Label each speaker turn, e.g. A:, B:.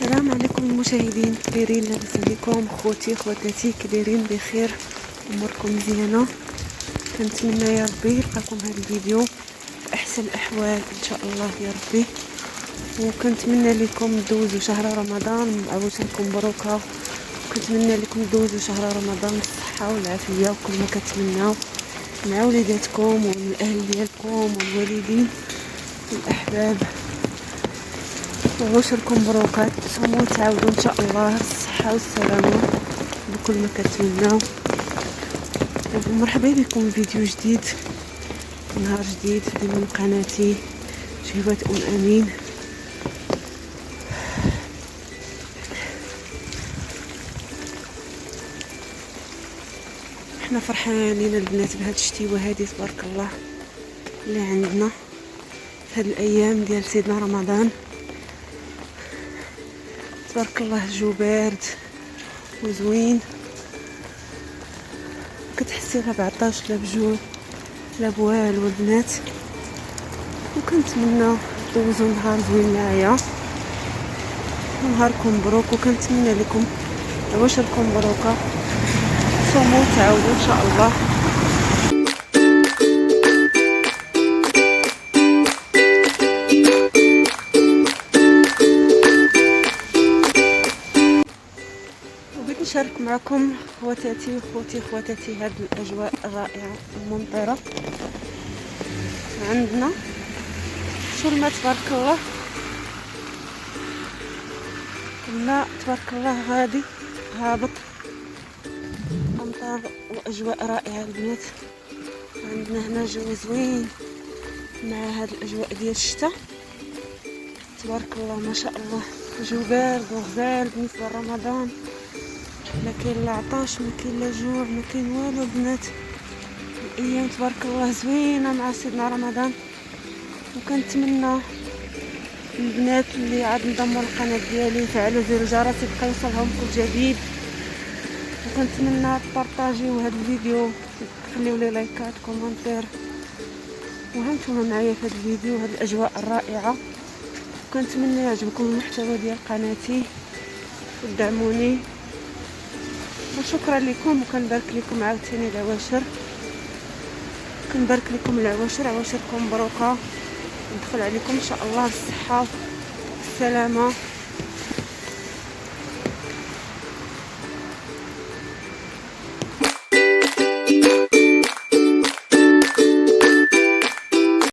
A: السلام عليكم المشاهدين، كي دايرين؟ لاباس عليكم خوتي خواتاتي؟ كي دايرين؟ بخير؟ اموركم مزيانه؟ كنتمنى يا ربي يلقاكم هذا الفيديو في احسن الاحوال ان شاء الله يا ربي. وكنتمنى لكم دوزوا شهر رمضان عواشركم مبروكه، وكنتمنى لكم دوزوا شهر رمضان بالصحه والعافيه وكل ما كتمناو مع وليداتكم والاهل ديالكم والوالدين والاحباب. وعشركم مبروكات، تصوموا تعاودوا ان شاء الله بالصحه والسلامه بكل ما كتمناو. مرحبا بكم في فيديو جديد، نهار جديد من قناتي شهوات امين. احنا فرحانين البنات بهاد الشتيوه هادي تبارك الله اللي عندنا في هاد الايام ديال سيدنا رمضان. تبارك الله الجو بارد وزوين، كتحسي لا بعطاش لا بجوع لا بوالو البنات. وكنتمنى دوزو نهار زوين معايا ونهاركم مبروك، وكنتمنى لكم عواشركم مبروكه، صوموا تعاودوا ان شاء الله. نشارك معكم خواتاتي خواتاتي هاد الاجواء الرائعه الممطره عندنا. شو الماء تبارك الله، الماء تبارك الله غادي هابط، امطار واجواء رائعه البنات. عندنا هنا جو زوين مع هاد الاجواء ديال الشتاء تبارك الله ما شاء الله. جو بارد وغزال بالنسبه لرمضان، ما كاين لا عطاش ما كاين لا جوع ما كاين والو البنات. الايام تبارك الله زوينه مع سيدنا رمضان. وكنتمنى البنات اللي عاد انضموا للقناه ديالي يفعلوا زر الجرس يبقى يوصلهم كل جديد. وكنتمنى تبارطاجيو هذا الفيديو، خليو لي لايكات كومنتير، وهانتوما معايا في هذا الفيديو هذه الاجواء الرائعه. وكنتمنى يعجبكم المحتوى ديال قناتي ودعموني، وشكرا لكم. وكنبارك لكم عاوتاني العواشر، كنبارك لكم العواشر، عواشركم مبروكه، ندخل عليكم ان شاء الله بالصحه والسلامه.